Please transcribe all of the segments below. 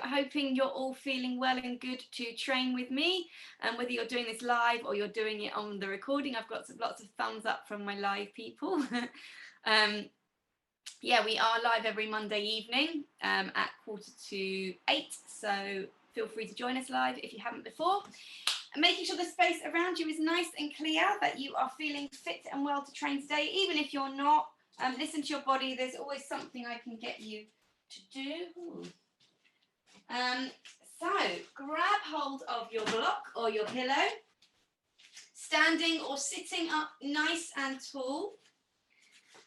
Hoping you're all feeling well and good to train with me. And whether you're doing this live or you're doing it on the recording, I've got lots of thumbs up from my live people. Yeah, we are live every Monday evening at 7:45. So feel free to join us live if you haven't before. And making sure the space around you is nice and clear, that you are feeling fit and well to train today. Even if you're not, listen to your body. There's always something I can get you to do. So grab hold of your block or your pillow, standing or sitting up nice and tall,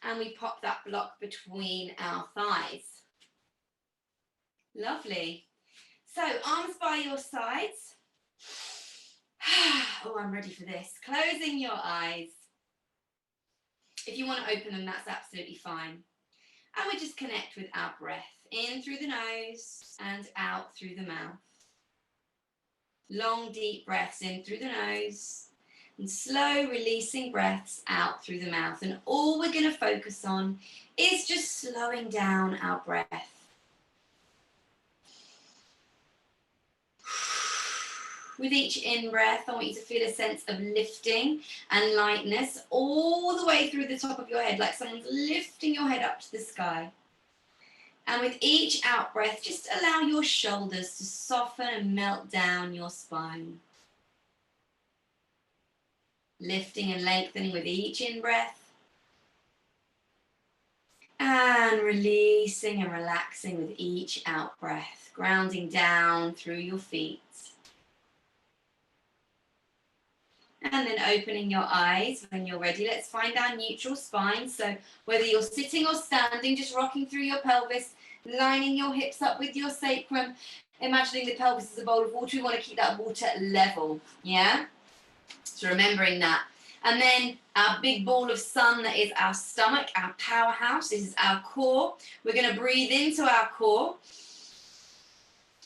and we pop that block between our thighs. Lovely. So arms by your sides. Oh, I'm ready for this. Closing your eyes. If you want to open them, that's absolutely fine. And we just connect with our breath. In through the nose and out through the mouth. Long, deep breaths in through the nose and slow releasing breaths out through the mouth. And all we're going to focus on is just slowing down our breath. With each in-breath, I want you to feel a sense of lifting and lightness all the way through the top of your head, like someone's lifting your head up to the sky. And with each out-breath, just allow your shoulders to soften and melt down your spine. Lifting and lengthening with each in-breath. And releasing and relaxing with each out-breath, grounding down through your feet. And then opening your eyes when you're ready. Let's find our neutral spine. So whether you're sitting or standing, just rocking through your pelvis, lining your hips up with your sacrum, imagining the pelvis is a bowl of water. We want to keep that water level, yeah? So remembering that. And then our big ball of sun, that is our stomach, our powerhouse. This is our core. We're going to breathe into our core.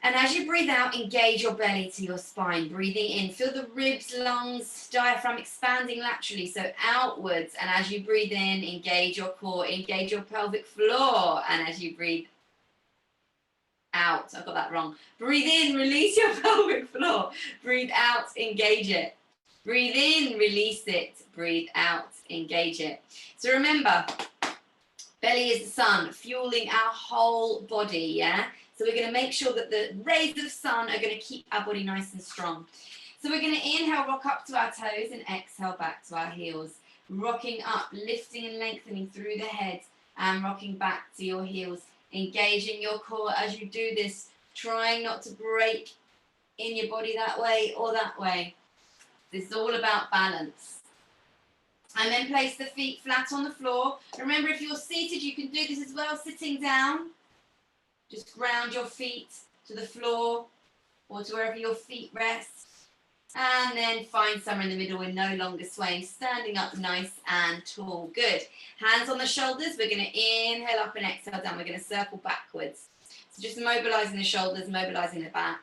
And as you breathe out, engage your belly to your spine. Breathing in, feel the ribs, lungs, diaphragm expanding laterally, so outwards. And as you breathe in, engage your core, engage your pelvic floor. And as you breathe out, I got that wrong. Breathe in, release your pelvic floor. Breathe out, engage it. Breathe in, release it. Breathe out, engage it. So remember, belly is the sun, fueling our whole body, yeah? So we're going to make sure that the rays of sun are going to keep our body nice and strong. So we're going to inhale, rock up to our toes, and exhale back to our heels. Rocking up, lifting and lengthening through the head, and rocking back to your heels. Engaging your core as you do this, trying not to break in your body that way or that way. This is all about balance. And then place the feet flat on the floor. Remember, if you're seated, you can do this as well, sitting down. Just ground your feet to the floor or to wherever your feet rest. And then find somewhere in the middle with no longer swaying, standing up nice and tall. Good. Hands on the shoulders. We're going to inhale up and exhale down. We're going to circle backwards. So just mobilizing the shoulders, mobilizing the back.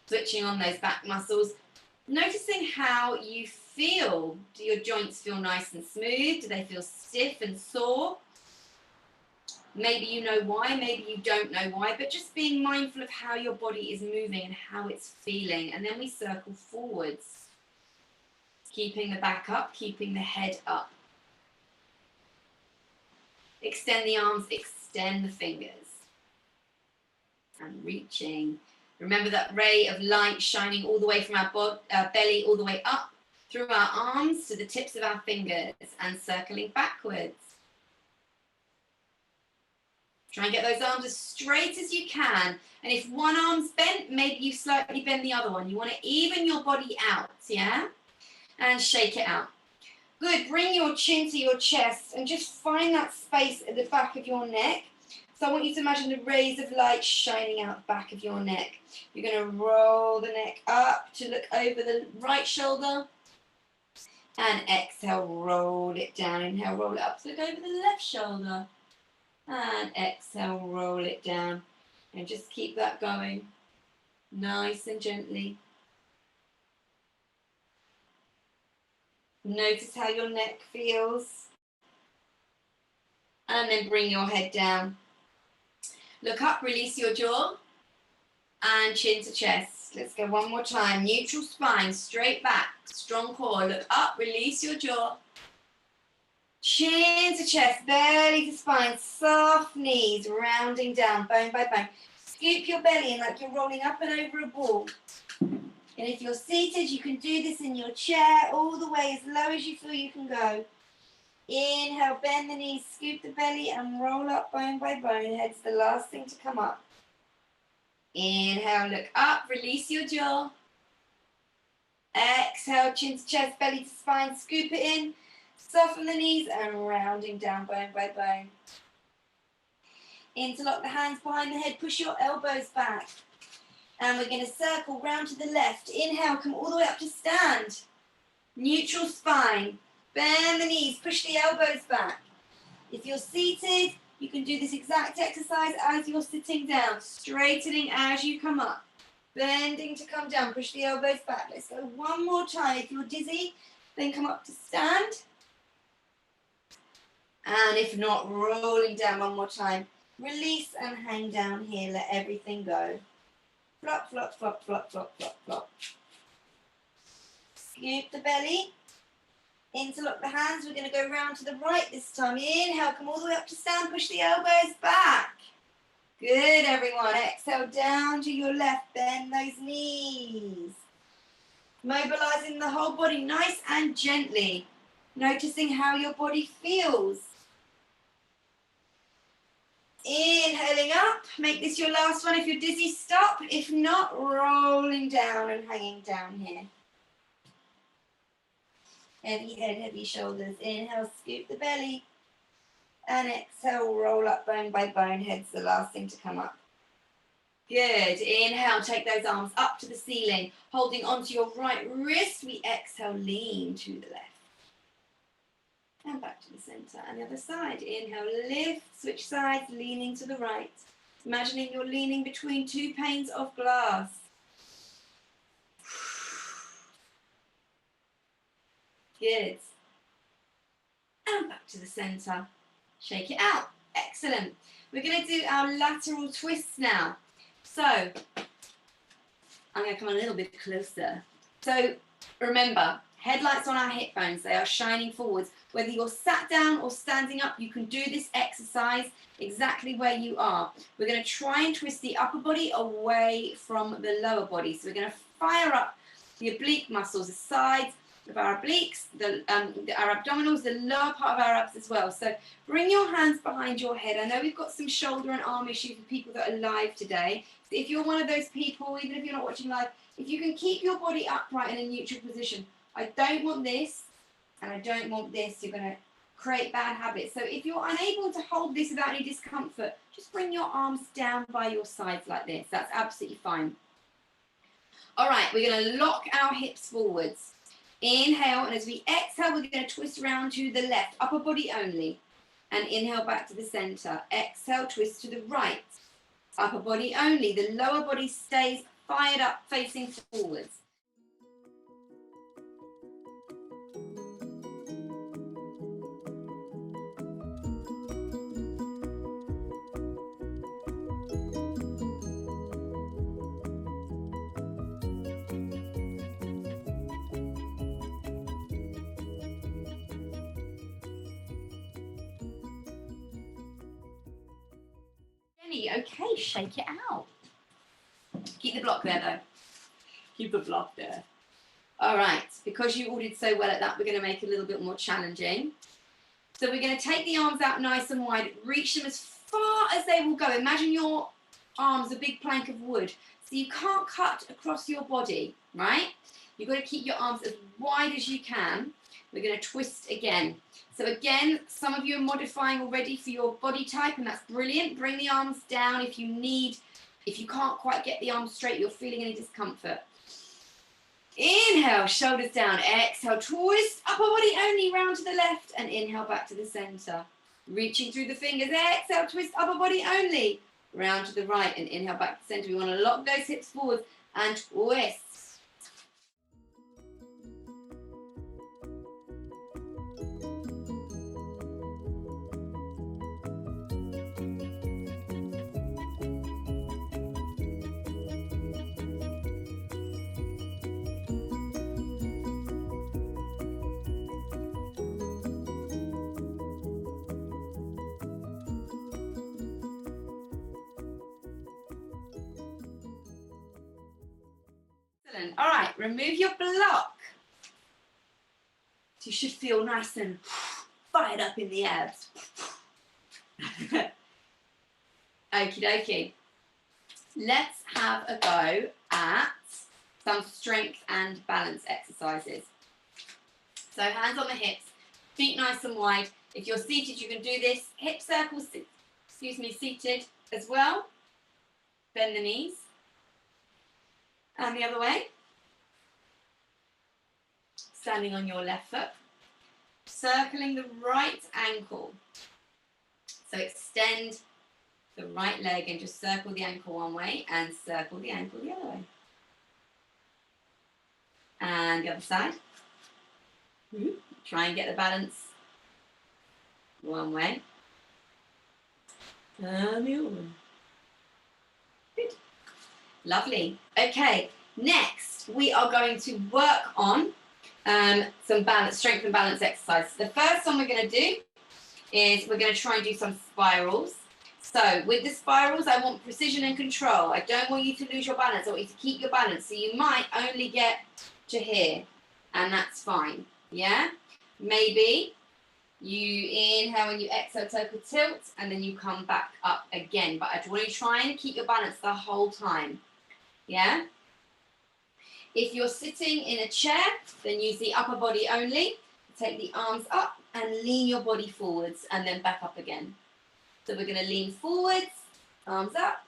Switching on those back muscles. Noticing how you feel. Do your joints feel nice and smooth? Do they feel stiff and sore? Maybe you know why, maybe you don't know why, but just being mindful of how your body is moving and how it's feeling. And then we circle forwards, keeping the back up, keeping the head up. Extend the arms, extend the fingers. And reaching. Remember that ray of light shining all the way from our belly, all the way up, through our arms to the tips of our fingers, and circling backwards. Try and get those arms as straight as you can. And if one arm's bent, maybe you slightly bend the other one. You want to even your body out, yeah? And shake it out. Good. Bring your chin to your chest and just find that space at the back of your neck. So I want you to imagine the rays of light shining out the back of your neck. You're going to roll the neck up to look over the right shoulder. And exhale, roll it down. Inhale, roll it up to look over the left shoulder. And exhale, roll it down. And just keep that going. Nice and gently. Notice how your neck feels. And then bring your head down. Look up, release your jaw. and chin to chest. Let's go one more time. Neutral spine, straight back, strong core. Look up, release your jaw. Chin to chest, belly to spine, soft knees, rounding down, bone by bone. Scoop your belly in like you're rolling up and over a ball. And if you're seated, you can do this in your chair all the way as low as you feel you can go. Inhale, bend the knees, scoop the belly and roll up bone by bone. Head's the last thing to come up. Inhale, look up, release your jaw. Exhale, chin to chest, belly to spine, scoop it in. Soften the knees and rounding down bone by bone. Interlock the hands behind the head, push your elbows back. And we're going to circle round to the left. Inhale, come all the way up to stand. Neutral spine. Bend the knees, push the elbows back. If you're seated, you can do this exact exercise as you're sitting down, straightening as you come up. Bending to come down, push the elbows back. Let's go one more time. If you're dizzy, then come up to stand. And if not, rolling down one more time. Release and hang down here, let everything go. Flop, flop, flop, flop, flop, flop, flop. Scoop the belly. Interlock the hands. We're going to go round to the right this time. Inhale, come all the way up to stand. Push the elbows back. Good, everyone. Exhale down to your left. Bend those knees. Mobilizing the whole body nice and gently. Noticing how your body feels. Inhaling up. Make this your last one. If you're dizzy, stop. If not, rolling down and hanging down here. Heavy head, heavy shoulders. Inhale, scoop the belly. And exhale, roll up bone by bone. Head's the last thing to come up. Good. Inhale, take those arms up to the ceiling. Holding onto your right wrist, we exhale, lean to the left. And back to the center. And the other side. Inhale, lift, switch sides, leaning to the right. Imagining you're leaning between two panes of glass. Good. And back to the center. Shake it out. Excellent. We're going to do our lateral twists now. So, I'm going to come a little bit closer. So, remember, headlights on our hip bones, they are shining forwards. Whether you're sat down or standing up, you can do this exercise exactly where you are. We're going to try and twist the upper body away from the lower body. So we're going to fire up the oblique muscles, the sides of our obliques, our abdominals, the lower part of our abs as well. So bring your hands behind your head. I know we've got some shoulder and arm issues for people that are live today. So if you're one of those people, even if you're not watching live, if you can keep your body upright in a neutral position. I don't want this and I don't want this. You're going to create bad habits. So if you're unable to hold this without any discomfort, just bring your arms down by your sides like this. That's absolutely fine. All right, we're going to lock our hips forwards. Inhale, and as we exhale, we're going to twist around to the left, upper body only. And inhale back to the center. Exhale, twist to the right, upper body only. The lower body stays fired up, facing forwards. Okay, shake it out. Keep the block there though. Keep the block there. All right, because you all did so well at that, we're going to make it a little bit more challenging. So we're going to take the arms out nice and wide, reach them as far as they will go. Imagine your arms a big plank of wood. So you can't cut across your body, right? You've got to keep your arms as wide as you can. We're going to twist again. So again, some of you are modifying already for your body type, and that's brilliant. Bring the arms down if you can't quite get the arms straight, you're feeling any discomfort. Inhale, shoulders down. Exhale, twist, upper body only, round to the left, and inhale back to the center. Reaching through the fingers. Exhale, twist, upper body only, round to the right, and inhale back to the center. We want to lock those hips forward and twist. Excellent. All right, remove your block. So you should feel nice and fired up in the abs. Okie dokie. Let's have a go at some strength and balance exercises. So hands on the hips, feet nice and wide. If you're seated, you can do this. Hip circles, seated as well. Bend the knees. And the other way. Standing on your left foot. Circling the right ankle. So extend the right leg and just circle the ankle one way and circle the ankle the other way. And the other side. Try and get the balance one way. And the other way. Good. Lovely. Okay, next we are going to work on some balance, strength and balance exercises. The first one we're going to do is we're going to try and do some spirals. So with the spirals, I want precision and control. I don't want you to lose your balance. I want you to keep your balance. So you might only get to here, and that's fine. Yeah? Maybe you inhale and you exhale, take a tilt, and then you come back up again. But I want you to try and keep your balance the whole time. Yeah? If you're sitting in a chair, then use the upper body only. Take the arms up and lean your body forwards and then back up again. So we're going to lean forwards, arms up,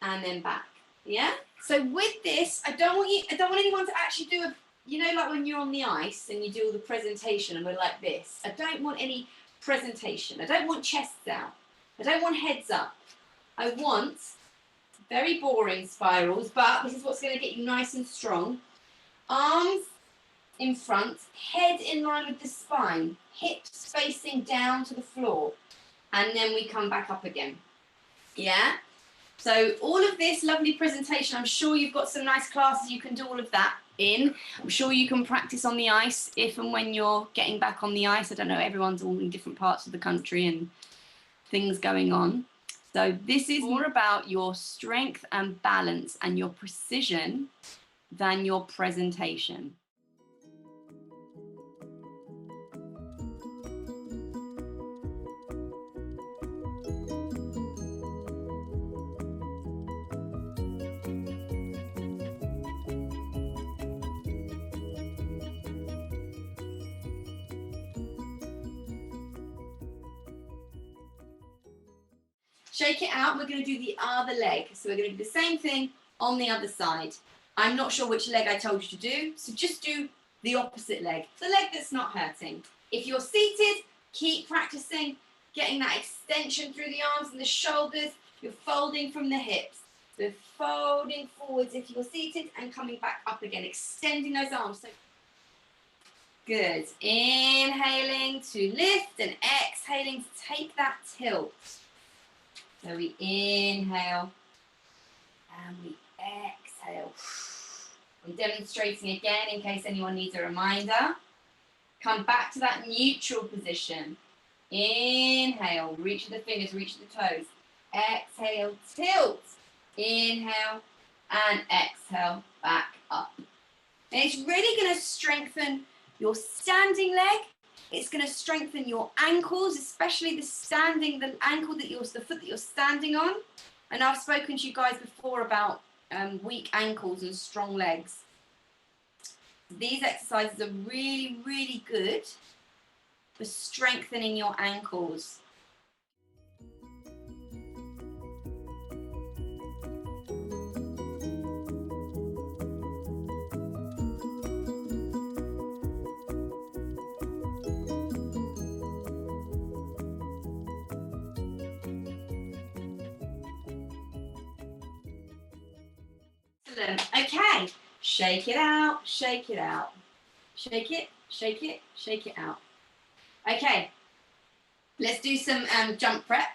and then back. Yeah? So with this, I don't want anyone to actually do a, you know, like when you're on the ice and you do all the presentation and we're like this. I don't want any presentation. I don't want chests out. I don't want heads up. I want very boring spirals, but this is what's going to get you nice and strong. Arms in front, head in line with the spine, hips facing down to the floor, and then we come back up again. Yeah? So all of this lovely presentation, I'm sure you've got some nice classes you can do all of that in. I'm sure you can practice on the ice if and when you're getting back on the ice. I don't know, everyone's all in different parts of the country and things going on. So this is more about your strength and balance and your precision than your presentation. Shake it out, we're going to do the other leg. So we're going to do the same thing on the other side. I'm not sure which leg I told you to do, so just do the opposite leg, the leg that's not hurting. If you're seated, keep practicing getting that extension through the arms and the shoulders. You're folding from the hips. So folding forwards if you're seated and coming back up again, extending those arms. So good. Inhaling to lift and exhaling to take that tilt. So we inhale and we exhale. I'm demonstrating again in case anyone needs a reminder. Come back to that neutral position. Inhale, reach the fingers, reach the toes. Exhale, tilt. Inhale and exhale, back up. And it's really going to strengthen your standing leg. It's going to strengthen your ankles, especially the foot that you're standing on. And I've spoken to you guys before about weak ankles and strong legs. These exercises are really, really good for strengthening your ankles. Okay, shake it out, shake it out. Shake it, shake it, shake it out. Okay, let's do some jump prep.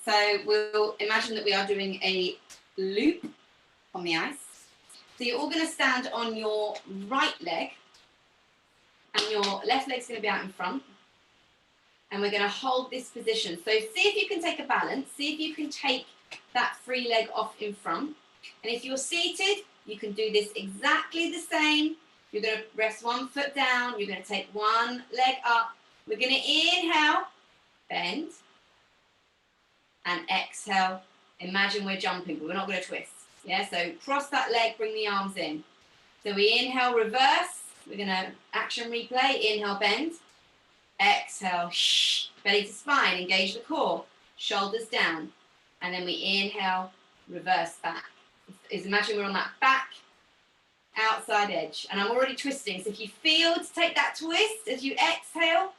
So we'll imagine that we are doing a loop on the ice. So you're all going to stand on your right leg and your left leg's going to be out in front. And we're going to hold this position. So see if you can take a balance. See if you can take that free leg off in front. And if you're seated, You can do this exactly the same. You're going to rest one foot down. You're going to take one leg up. We're going to inhale, bend, and exhale. Imagine we're jumping, but we're not going to twist. Yeah, so cross that leg, bring the arms in. So we inhale, reverse. We're going to action replay. Inhale, bend. Exhale, belly to spine, engage the core. Shoulders down. And then we inhale, reverse back. Imagine we're on that back outside edge. And I'm already twisting. So if you feel to take that twist as you exhale,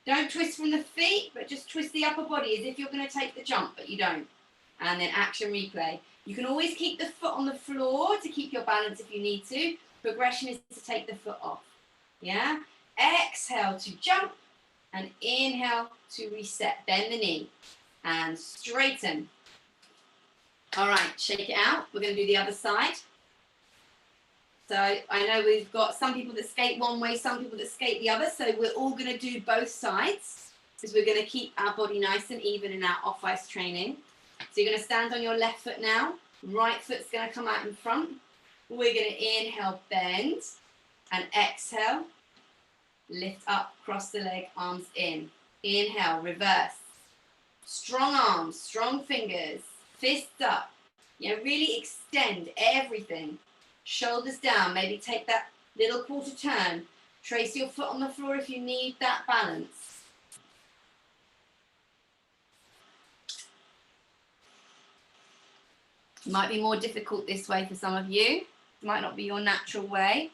don't twist from the feet, but just twist the upper body as if you're going to take the jump, but you don't. And then action replay. You can always keep the foot on the floor to keep your balance if you need to. Progression is to take the foot off. Yeah? Exhale to jump and inhale to reset. Bend the knee and straighten. All right, shake it out. We're going to do the other side. So I know we've got some people that skate one way, some people that skate the other. So we're all going to do both sides because we're going to keep our body nice and even in our off-ice training. So you're going to stand on your left foot now. Right foot's going to come out in front. We're going to inhale, bend, and exhale. Lift up, cross the leg, arms in. Inhale, reverse. Strong arms, strong fingers, fists up. You know, really extend everything. Shoulders down, maybe take that little quarter turn. Trace your foot on the floor if you need that balance. It might be more difficult this way for some of you. It might not be your natural way.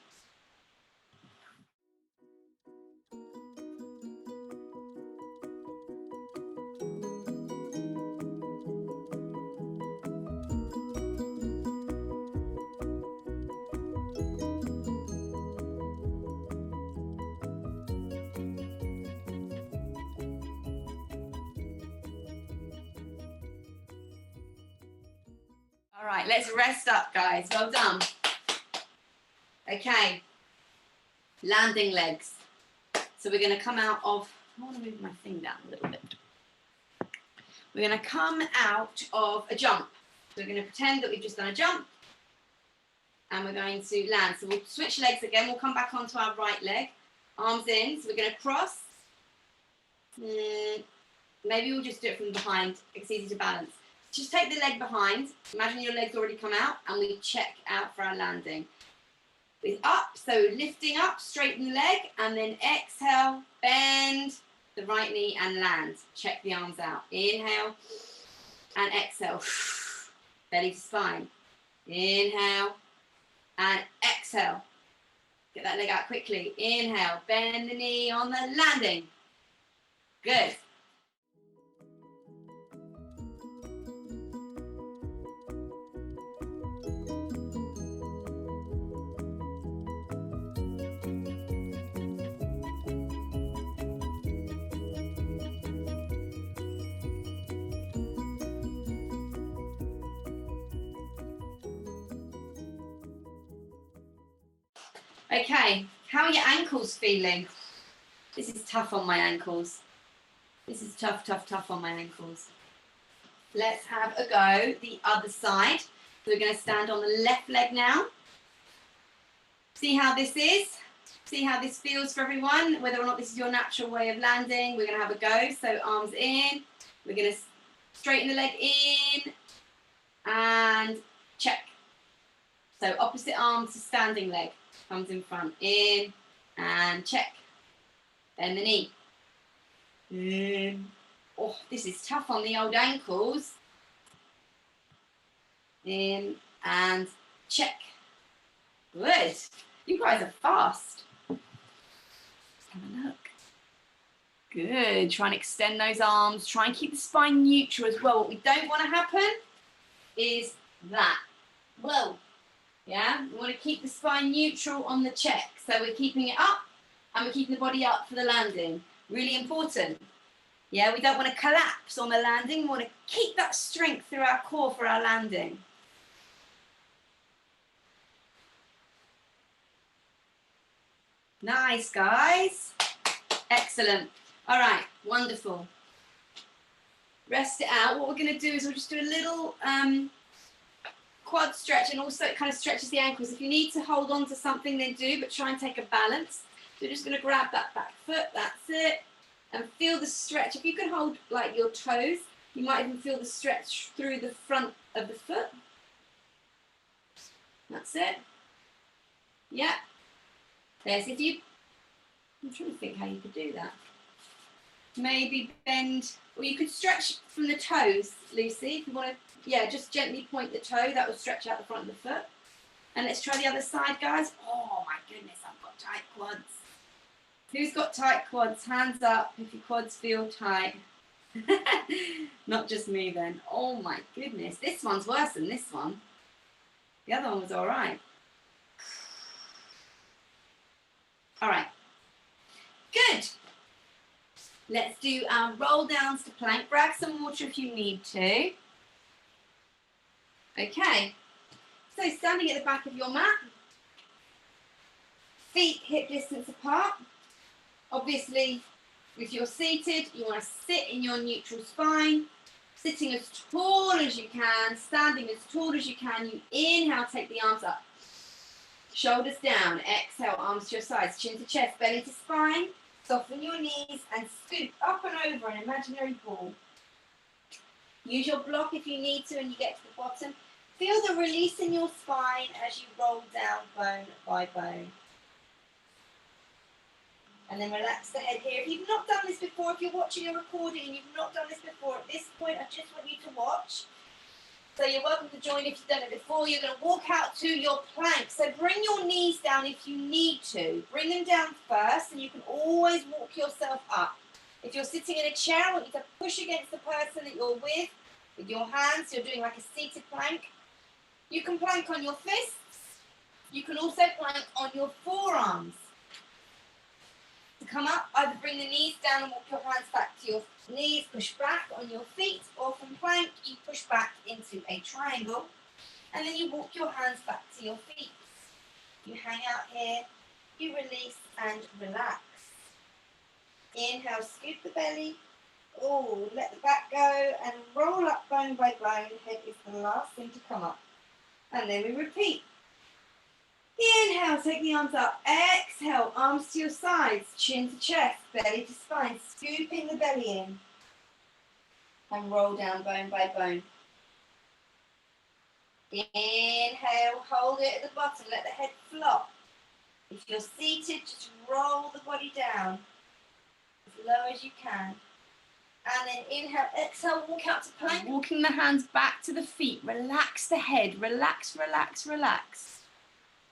All right, let's rest up, guys. Well done. Okay, landing legs. So we're going to come out of, I want to move my thing down a little bit. We're going to come out of a jump. So we're going to pretend that we've just done a jump and we're going to land. So we'll switch legs again. We'll come back onto our right leg. Arms in. So we're going to cross. Maybe we'll just do it from behind. It's easy to balance. Just take the leg behind. Imagine your legs already come out and we check out for our landing. With up, so lifting up, straighten the leg, and then exhale, bend the right knee and land. Check the arms out. Inhale and exhale. Belly to spine. Inhale and exhale. Get that leg out quickly. Inhale, bend the knee on the landing. Good. Okay, how are your ankles feeling? This is tough on my ankles. This is tough, tough, tough on my ankles. Let's have a go the other side. So we're going to stand on the left leg now. See how this is? See how this feels for everyone? Whether or not this is your natural way of landing. We're going to have a go. So arms in. We're going to straighten the leg in. And check. So opposite arm to standing leg. Comes in front, in, and check. Bend the knee. In. Oh, this is tough on the old ankles. In, and check. Good. You guys are fast. Let's have a look. Good. Try and extend those arms. Try and keep the spine neutral as well. What we don't want to happen is that. Whoa. Yeah, we want to keep the spine neutral on the check. So we're keeping it up and we're keeping the body up for the landing. Really important. Yeah, we don't want to collapse on the landing. We want to keep that strength through our core for our landing. Nice, guys. Excellent. All right, wonderful. Rest it out. What we're going to do is we'll just do a little quad stretch, and also it kind of stretches the ankles. If you need to hold on to something, then do, but try and take a balance. So you're just going to grab that back foot, that's it, and feel the stretch. If you can hold like your toes, you might even feel the stretch through the front of the foot. That's it. Yeah. There's if you, I'm trying to think how you could do that. Maybe bend, or you could stretch from the toes, Lucy, if you want to, yeah, just gently point the toe, that will stretch out the front of the foot. And let's try the other side, guys. Oh my goodness, I've got tight quads. Who's got tight quads? Hands up if your quads feel tight. Not just me then. Oh my goodness, this one's worse than this one. The other one was all right. All right, good. Let's do our roll downs to plank. Grab some water if you need to. Okay, so standing at the back of your mat, feet hip distance apart. Obviously, if you're seated, you want to sit in your neutral spine, sitting as tall as you can, standing as tall as you can. You inhale, take the arms up. Shoulders down, exhale, arms to your sides, chin to chest, belly to spine. Soften your knees and scoop up and over an imaginary ball. Use your block if you need to and you get to the bottom. Feel the release in your spine as you roll down bone by bone. And then relax the head here. If you've not done this before, if you're watching a recording and you've not done this before, at this point I just want you to watch. So you're welcome to join if you've done it before. You're going to walk out to your plank. So bring your knees down if you need to. Bring them down first, and you can always walk yourself up. If you're sitting in a chair, I want you to push against the person that you're with your hands. You're doing like a seated plank. You can plank on your fists. You can also plank on your forearms. To come up, either bring the knees down and walk your hands back to your knees, push back on your feet, or from plank, you push back into a triangle, and then you walk your hands back to your feet. You hang out here, you release and relax. Inhale, scoop the belly. Oh, let the back go and roll up bone by bone. Head is the last thing to come up. And then we repeat. Inhale, take the arms up. Exhale, arms to your sides, chin to chest, belly to spine, scooping the belly in. And roll down bone by bone. Inhale, hold it at the bottom, let the head flop. If you're seated, just roll the body down as low as you can. And then inhale, exhale, walk out to plank. Walking the hands back to the feet, relax the head, relax, relax, relax.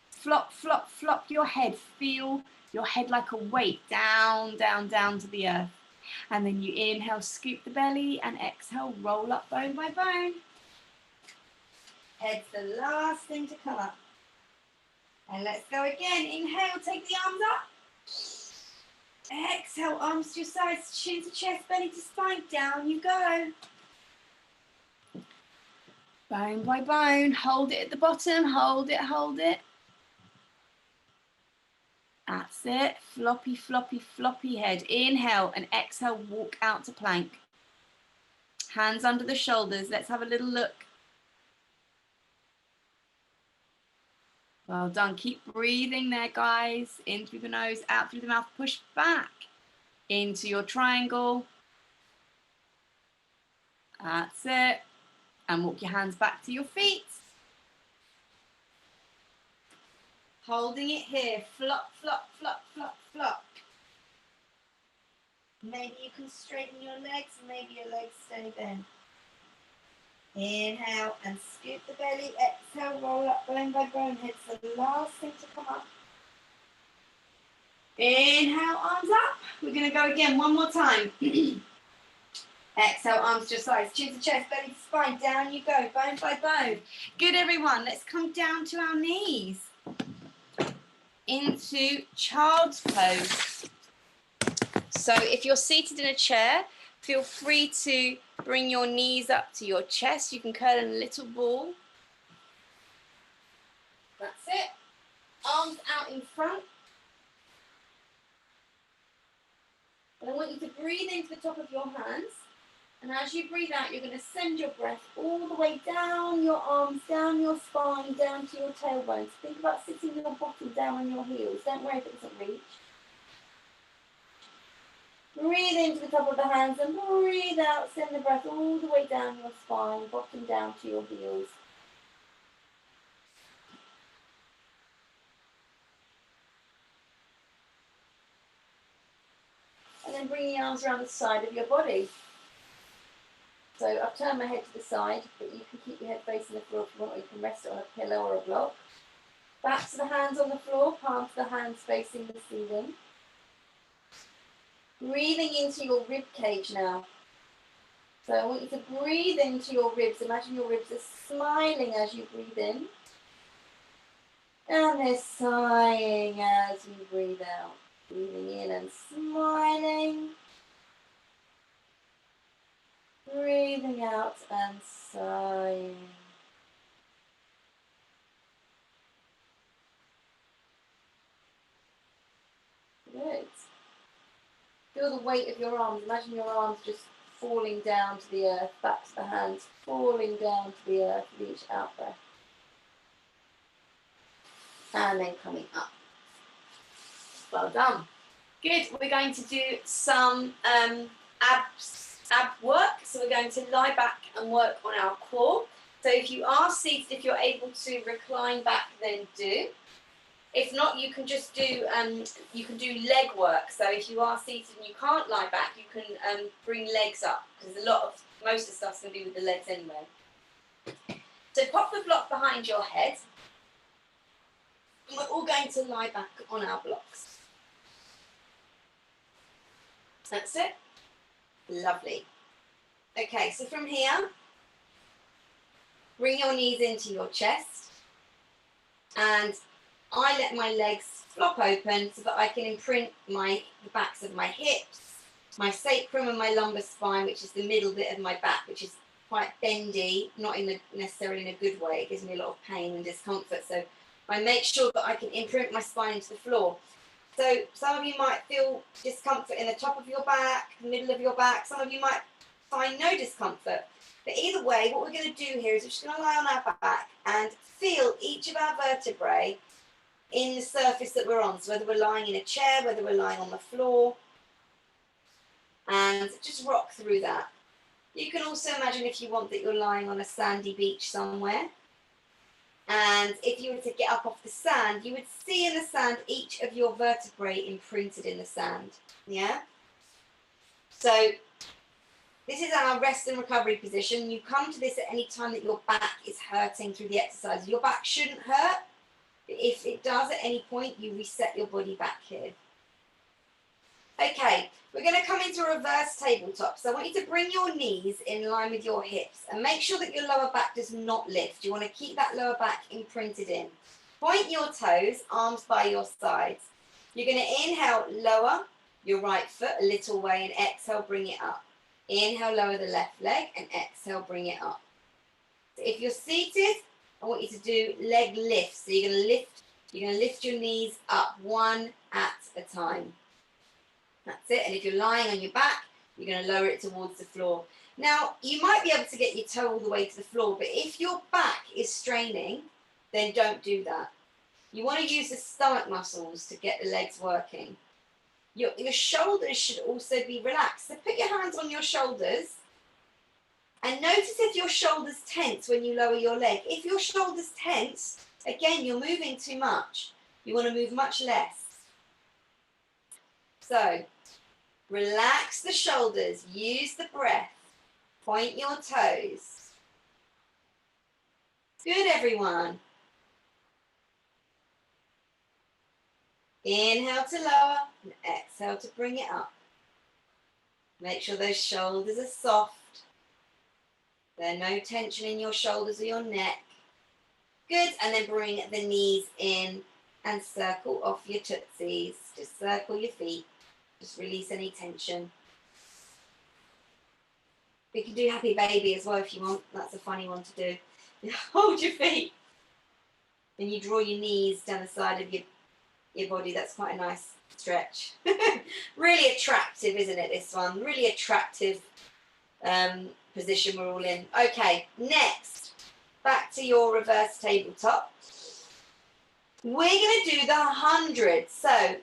Flop, flop, flop your head. Feel your head like a weight down, down, down to the earth. And then you inhale, scoop the belly, and exhale, roll up bone by bone. Head's the last thing to come up. And let's go again. Inhale, take the arms up. Exhale, arms to your sides, chin to chest, belly to spine. Down you go. Bone by bone. Hold it at the bottom. Hold it, hold it. That's it. Floppy, floppy, floppy head. Inhale and exhale, walk out to plank. Hands under the shoulders. Let's have a little look. Well done. Keep breathing there, guys. In through the nose, out through the mouth. Push back into your triangle. That's it. And walk your hands back to your feet. Holding it here. Flop, flop, flop, flop, flop. Maybe you can straighten your legs. Maybe your legs stay bent. Inhale and scoop the belly. Exhale, roll up bone by bone. Head's the last thing to come up. Inhale, arms up. We're going to go again one more time. Exhale, arms to your sides. Chin to chest, belly to spine. Down you go, bone by bone. Good, everyone. Let's come down to our knees. Into child's pose. So if you're seated in a chair, feel free to bring your knees up to your chest. You can curl in a little ball. That's it. Arms out in front. And I want you to breathe into the top of your hands And as you breathe out, you're going to send your breath all the way down your arms, down your spine, down to your tailbones. Think about sitting your bottom down on your heels. Don't worry if it doesn't reach. Breathe into the top of the hands and breathe out. Send the breath all the way down your spine, bottom down to your heels. And then bring the arms around the side of your body. So I've turned my head to the side, but you can keep your head facing the floor if you want, or you can rest it on a pillow or a block. Back to the hands on the floor, palms to the hands facing the ceiling. Breathing into your rib cage now. So I want you to breathe into your ribs. Imagine your ribs are smiling as you breathe in. And they're sighing as you breathe out. Breathing in and smiling. Breathing out and sighing. Good. Feel the weight of your arms. Imagine your arms just falling down to the earth, back to the hands, falling down to the earth with each out breath. And then coming up. Well done. Good. We're going to do some ab work. So we're going to lie back and work on our core. So if you are seated, if you're able to recline back, then do. If not, you can just do leg work. So if you are seated and you can't lie back, you can bring legs up, because most of the stuff's going to be with the legs anyway. So pop the block behind your head. And we're all going to lie back on our blocks. That's it. Lovely. Okay, so from here, bring your knees into your chest, and I let my legs flop open so that I can imprint the backs of my hips, my sacrum and my lumbar spine, which is the middle bit of my back, which is quite bendy, not necessarily in a good way. It gives me a lot of pain and discomfort. So I make sure that I can imprint my spine into the floor. So some of you might feel discomfort in the top of your back, the middle of your back. Some of you might find no discomfort. But either way, what we're going to do here is we're just going to lie on our back and feel each of our vertebrae in the surface that we're on. So whether we're lying in a chair, whether we're lying on the floor, and just rock through that. You can also imagine, if you want, that you're lying on a sandy beach somewhere. And if you were to get up off the sand, you would see in the sand each of your vertebrae imprinted in the sand. Yeah? So this is our rest and recovery position. You come to this at any time that your back is hurting through the exercise. Your back shouldn't hurt. But if it does at any point, you reset your body back here. Okay, we're going to come into a reverse tabletop. So I want you to bring your knees in line with your hips and make sure that your lower back does not lift. You want to keep that lower back imprinted in. Point your toes, arms by your sides. You're going to inhale, lower your right foot a little way, and exhale, bring it up. Inhale, lower the left leg, and exhale, bring it up. So if you're seated, I want you to do leg lifts. So you're going to lift your knees up one at a time. That's it. And if you're lying on your back, you're going to lower it towards the floor. Now, you might be able to get your toe all the way to the floor, but if your back is straining, then don't do that. You want to use the stomach muscles to get the legs working. Your shoulders should also be relaxed. So put your hands on your shoulders and notice if your shoulders tense when you lower your leg. If your shoulders tense, again, you're moving too much. You want to move much less. So, relax the shoulders, use the breath, point your toes. Good, everyone. Inhale to lower and exhale to bring it up. Make sure those shoulders are soft. There's no tension in your shoulders or your neck. Good, and then bring the knees in and circle off your tootsies. Just circle your feet. Just release any tension. We can do happy baby as well if you want. That's a funny one to do. Hold your feet. And you draw your knees down the side of your body. That's quite a nice stretch. Really attractive, isn't it, this one? Really attractive position we're all in. Okay, next, back to your reverse tabletop. We're going to do the 100. So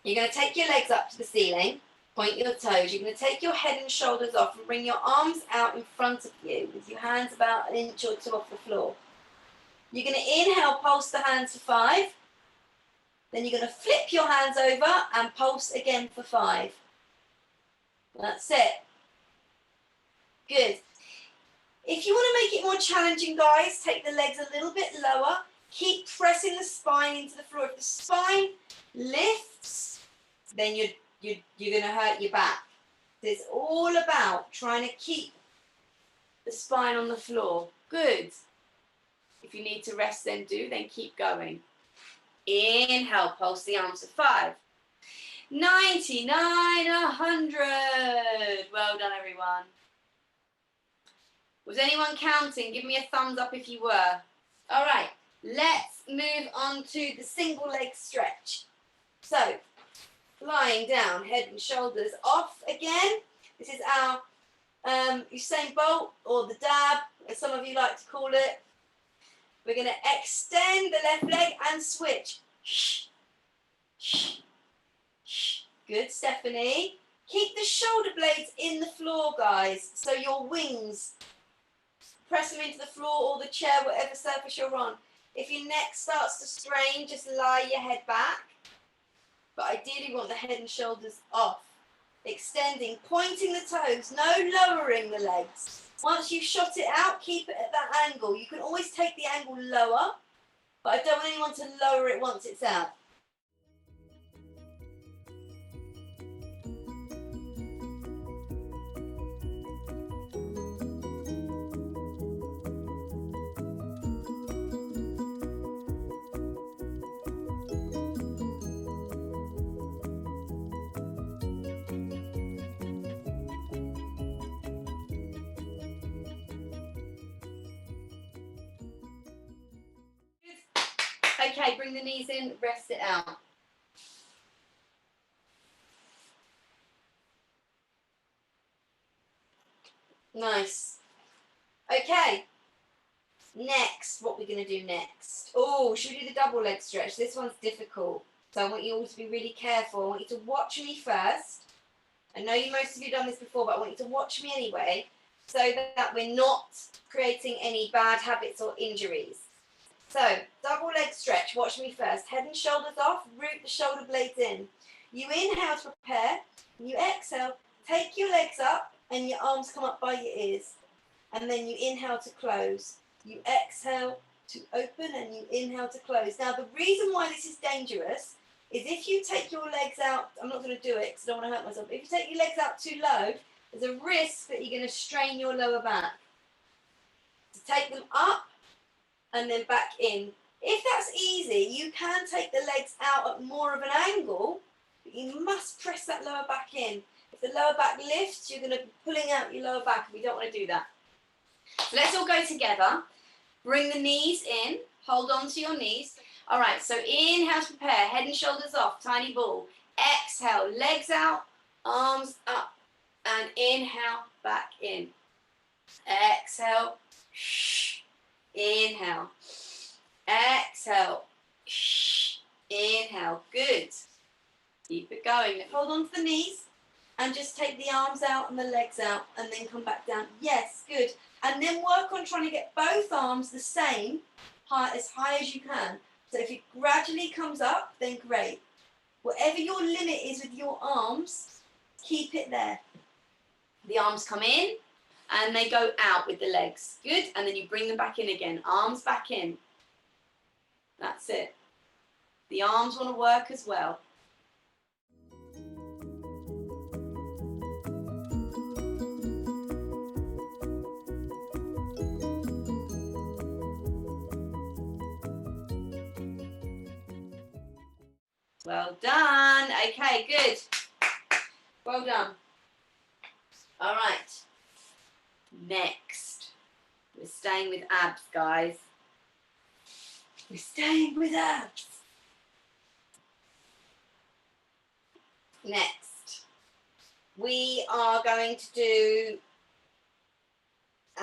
you're going to take your legs up to the ceiling, point your toes. You're going to take your head and shoulders off and bring your arms out in front of you with your hands about an inch or two off the floor. You're going to inhale, pulse the hands for 5. Then you're going to flip your hands over and pulse again for 5. That's it. Good. If you want to make it more challenging, guys, take the legs a little bit lower. Keep pressing the spine into the floor. If the spine lifts, then you're going to hurt your back. It's all about trying to keep the spine on the floor. Good. If you need to rest, then do. Then keep going. Inhale, pulse the arms for 5. 99, 100. Well done, everyone. Was anyone counting? Give me a thumbs up if you were. All right, let's move on to the single leg stretch. So, lying down, head and shoulders off again. This is our Usain Bolt, or the dab, as some of you like to call it. We're going to extend the left leg and switch. Good, Stephanie. Keep the shoulder blades in the floor, guys, so your wings, press them into the floor or the chair, whatever surface you're on. If your neck starts to strain, just lie your head back. But ideally, you want the head and shoulders off. Extending, pointing the toes, no lowering the legs. Once you've shot it out, keep it at that angle. You can always take the angle lower, but I don't want anyone to lower it once it's out. Okay, bring the knees in, rest it out. Nice. Okay. Next, what we're going to do next. Oh, should we do the double leg stretch? This one's difficult. So I want you all to be really careful. I want you to watch me first. I know most of you have done this before, but I want you to watch me anyway, so that we're not creating any bad habits or injuries. So, double leg stretch, watch me first. Head and shoulders off, root the shoulder blades in. You inhale to prepare, you exhale, take your legs up and your arms come up by your ears. And then you inhale to close. You exhale to open and you inhale to close. Now, the reason why this is dangerous is if you take your legs out, I'm not going to do it because I don't want to hurt myself, but if you take your legs out too low, there's a risk that you're going to strain your lower back. So take them up and then back in. If that's easy, you can take the legs out at more of an angle, but you must press that lower back in. If the lower back lifts, you're going to be pulling out your lower back, and we don't want to do that. So let's all go together. Bring the knees in, hold on to your knees. All right, so inhale to prepare, head and shoulders off, tiny ball. Exhale, legs out, arms up, and inhale, back in. Exhale, inhale, exhale, inhale. Good. Keep it going. Hold on to the knees and just take the arms out and the legs out and then come back down. Yes, good. And then work on trying to get both arms the same height, as high as you can. So if it gradually comes up, then great. Whatever your limit is with your arms, keep it there. The arms come in and they go out with the legs. Good. And then you bring them back in again. Arms back in. That's it. The arms want to work as well. Well done. Okay, good. Well done. All right. Next. We're staying with abs, guys. We're staying with abs. Next. We are going to do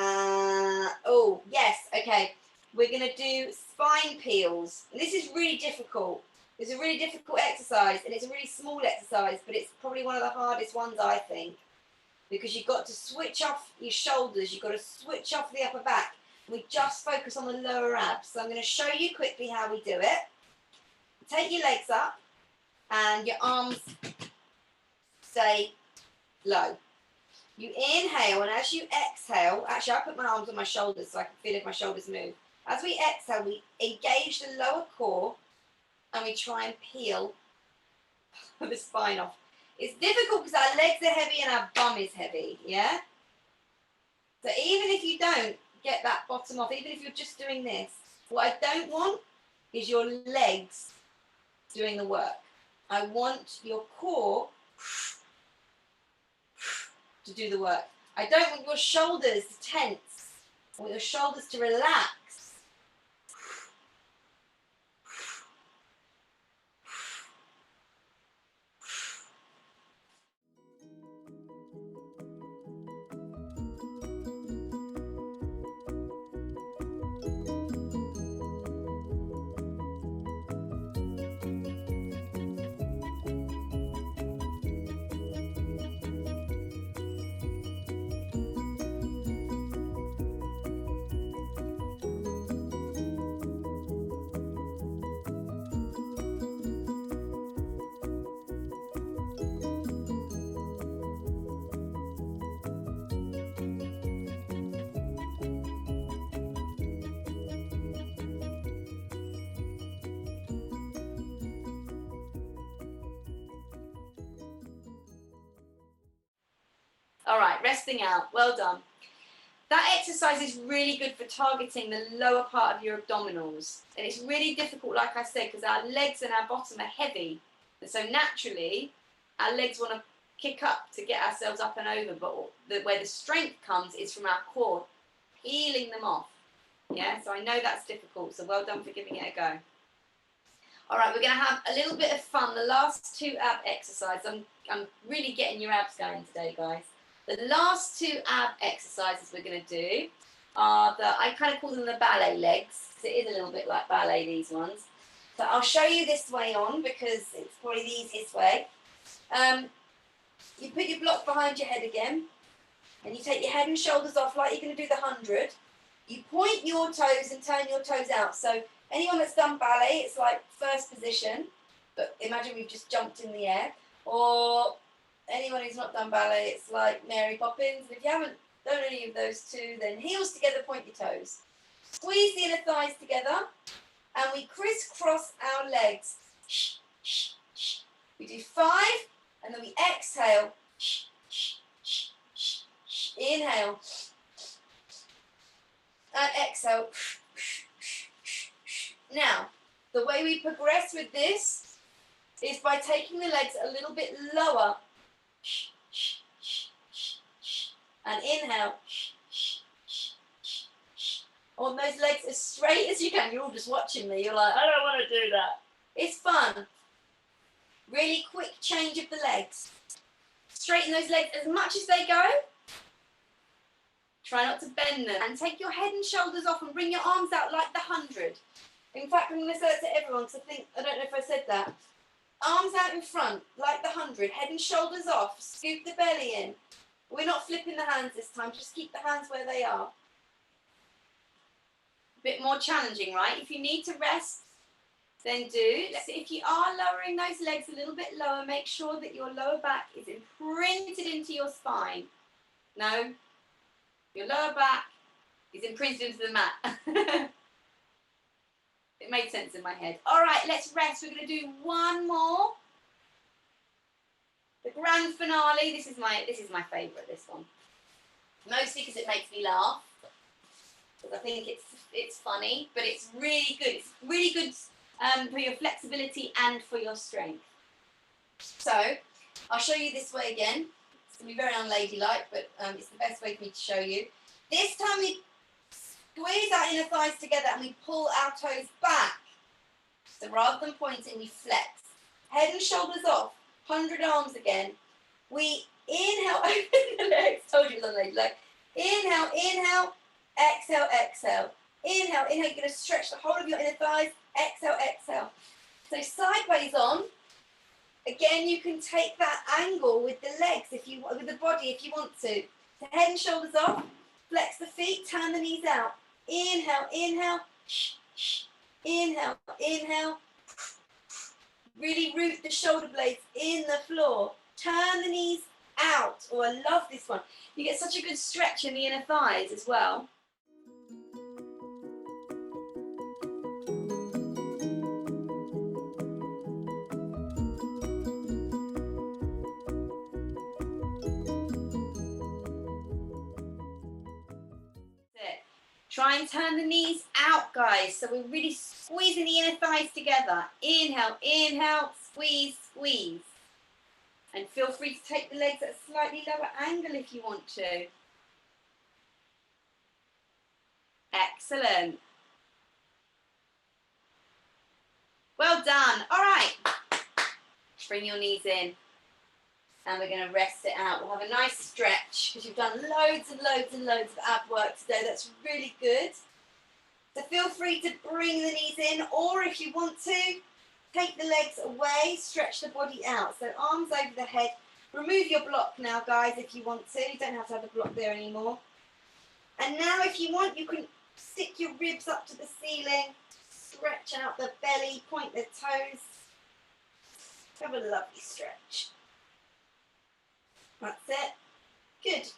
Oh, yes, okay. We're going to do spine peels. And this is really difficult. It's a really difficult exercise, and it's a really small exercise, but it's probably one of the hardest ones, I think, because you've got to switch off your shoulders. You've got to switch off the upper back. We just focus on the lower abs. So I'm going to show you quickly how we do it. Take your legs up, and your arms stay low. You inhale, and as you exhale, actually I'll put my arms on my shoulders so I can feel if my shoulders move. As we exhale, we engage the lower core, and we try and peel the spine off. It's difficult because our legs are heavy and our bum is heavy, yeah? So even if you don't get that bottom off, even if you're just doing this, what I don't want is your legs doing the work. I want your core to do the work. I don't want your shoulders to tense. I want your shoulders to relax. All right, resting out. Well done. That exercise is really good for targeting the lower part of your abdominals. And it's really difficult, like I said, because our legs and our bottom are heavy. And so naturally, our legs want to kick up to get ourselves up and over. But where the strength comes is from our core, peeling them off. Yeah, so I know that's difficult. So well done for giving it a go. All right, we're going to have a little bit of fun. The last two ab exercises. I'm really getting your abs going today, guys. The last two ab exercises we're going to do are I kind of call them the ballet legs, because it is a little bit like ballet, these ones. So I'll show you this way on, because it's probably the easiest way. You put your block behind your head again, and you take your head and shoulders off like you're going to do the 100. You point your toes and turn your toes out. So anyone that's done ballet, it's like first position, but imagine we've just jumped in the air. Or anyone who's not done ballet, it's like Mary Poppins. And if you haven't done any of those two, then heels together, point your toes. Squeeze the inner thighs together, and we crisscross our legs. We do 5, and then we exhale. Inhale. And exhale. Now, the way we progress with this is by taking the legs a little bit lower. And inhale. On those legs as straight as you can. You're all just watching me. You're like, I don't want to do that. It's fun. Really quick change of the legs. Straighten those legs as much as they go. Try not to bend them. And take your head and shoulders off and bring your arms out like the 100. In fact, I'm going to say it to everyone because I don't know if I said that. Arms out in front, like the 100. Head and shoulders off. Scoop the belly in. We're not flipping the hands this time. Just keep the hands where they are. A bit more challenging, right? If you need to rest, then do. If you are lowering those legs a little bit lower, make sure that your lower back is imprinted into your spine. No, your lower back is imprinted into the mat. It made sense in my head. All right, let's rest. We're going to do one more. The grand finale. This is my favourite, this one. Mostly because it makes me laugh. Because I think it's funny, but it's really good. It's really good for your flexibility and for your strength. So, I'll show you this way again. It's going to be very unladylike, but it's the best way for me to show you. This time we squeeze our inner thighs together and we pull our toes back. So rather than pointing, we flex. Head and shoulders off. 100 arms again. We inhale, open the legs. Told you it was unladylike. Inhale, inhale, exhale, exhale. Inhale, inhale, you're going to stretch the whole of your inner thighs. Exhale, exhale. So sideways on. Again, you can take that angle with the legs, with the body if you want to. So head and shoulders off, flex the feet, turn the knees out. Inhale, inhale, inhale, inhale. Really root the shoulder blades in the floor. Turn the knees out. Oh, I love this one. You get such a good stretch in the inner thighs as well. Try and turn the knees out, guys. So we're really squeezing the inner thighs together. Inhale, inhale, squeeze, squeeze. And feel free to take the legs at a slightly lower angle if you want to. Excellent. Well done. All right. Bring your knees in. And we're going to rest it out. We'll have a nice stretch because you've done loads and loads and loads of ab work today. That's really good. So feel free to bring the knees in, or if you want to, take the legs away, stretch the body out. So arms over the head. Remove your block now, guys, if you want to. You don't have to have the block there anymore. And now if you want, you can stick your ribs up to the ceiling, stretch out the belly, point the toes. Have a lovely stretch. That's it. Good.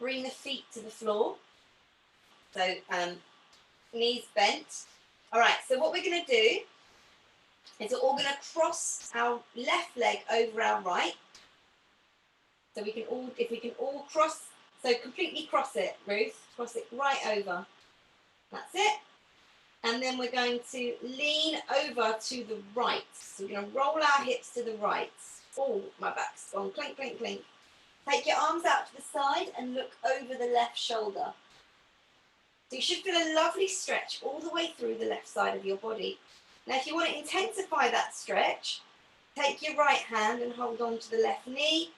Bring the feet to the floor. So knees bent. All right, so what we're going to do is we're all going to cross our left leg over our right. So we can all, if we can all cross, so completely cross it, Ruth. Cross it right over. That's it. And then we're going to lean over to the right. So we're going to roll our hips to the right. Oh, my back's gone. Clink, clink, clink. Take your arms out to the side and look over the left shoulder. So you should feel a lovely stretch all the way through the left side of your body. Now, if you want to intensify that stretch, take your right hand and hold on to the left knee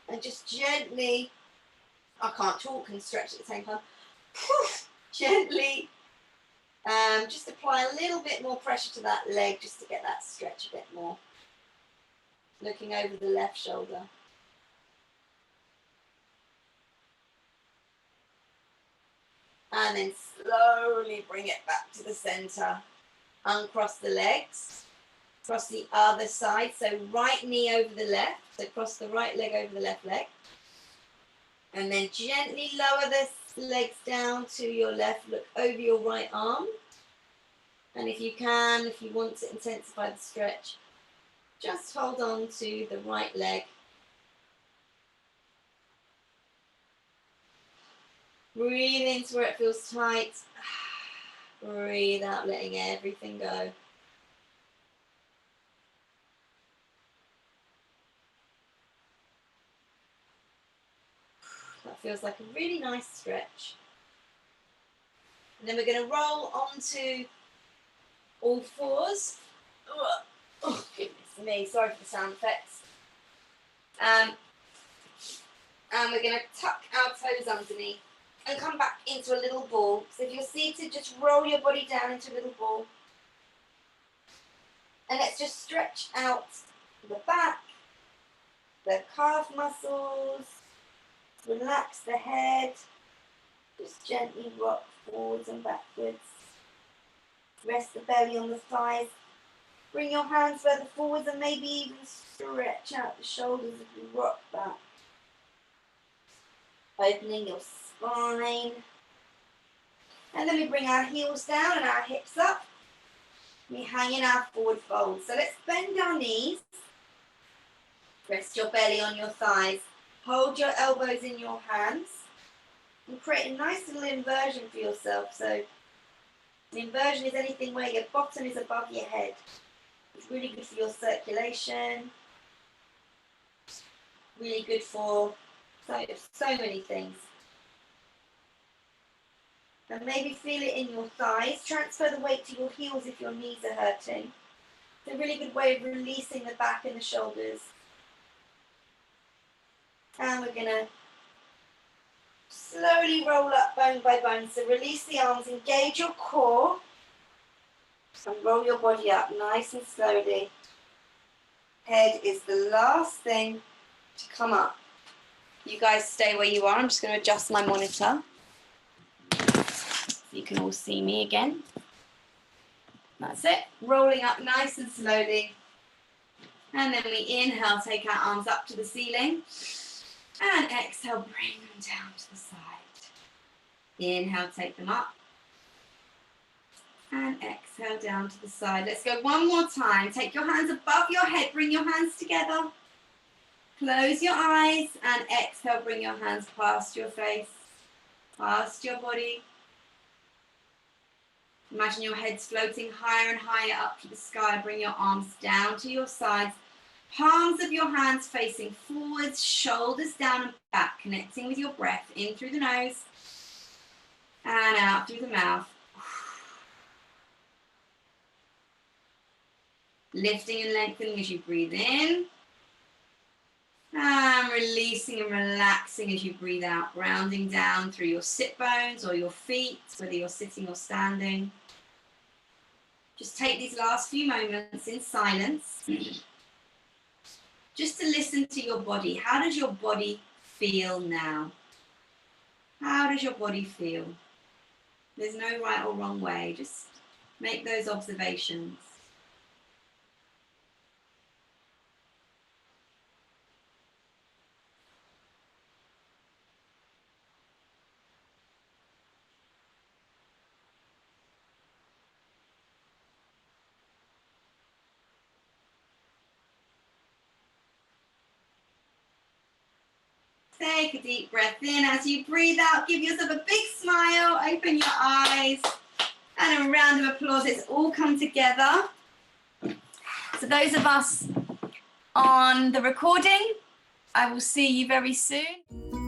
and just gently, I can't talk and stretch at the same time, gently just apply a little bit more pressure to that leg just to get that stretch a bit more. Looking over the left shoulder. And then slowly bring it back to the center. Uncross the legs. Cross the other side. So right knee over the left. So cross the right leg over the left leg. And then gently lower the legs down to your left. Look over your right arm. And if you can, if you want to intensify the stretch, just hold on to the right leg. Breathe into where it feels tight. Breathe out, letting everything go. That feels like a really nice stretch. And then we're going to roll onto all fours. Oh, goodness me, sorry for the sound effects. And we're going to tuck our toes underneath and come back into a little ball. So if you're seated, just roll your body down into a little ball. And let's just stretch out the back, the calf muscles, relax the head, just gently rock forwards and backwards. Rest the belly on the thighs. Bring your hands further forwards and maybe even stretch out the shoulders as you rock back. Opening your spine. And then we bring our heels down and our hips up. We hang in our forward fold. So let's bend our knees. Rest your belly on your thighs. Hold your elbows in your hands. And create a nice little inversion for yourself. So an inversion is anything where your bottom is above your head. It's really good for your circulation. Really good for so many things. And maybe feel it in your thighs. Transfer the weight to your heels if your knees are hurting. It's a really good way of releasing the back and the shoulders. And we're going to Slowly roll up bone by bone. So release the arms, engage your core, and roll your body up nice and slowly. Head is the last thing to come up. You guys stay where you are. I'm just going to adjust my monitor so you can all see me again. That's it. Rolling up nice and slowly. And then we inhale, take our arms up to the ceiling. And exhale, bring them down to the side. Inhale, take them up. And exhale down to the side. Let's go one more time. Take your hands above your head. Bring your hands together. Close your eyes and exhale. Bring your hands past your face, past your body. Imagine your head's floating higher and higher up to the sky. Bring your arms down to your sides. Palms of your hands facing forwards, shoulders down and back, connecting with your breath in through the nose and out through the mouth. Lifting and lengthening as you breathe in. And releasing and relaxing as you breathe out, grounding down through your sit bones or your feet, whether you're sitting or standing. Just take these last few moments in silence, just to listen to your body. How does your body feel now? How does your body feel? There's no right or wrong way, just make those observations. Take a deep breath in. As you breathe out, give yourself a big smile, open your eyes, and a round of applause. It's all come together. So those of us on the recording, I will see you very soon.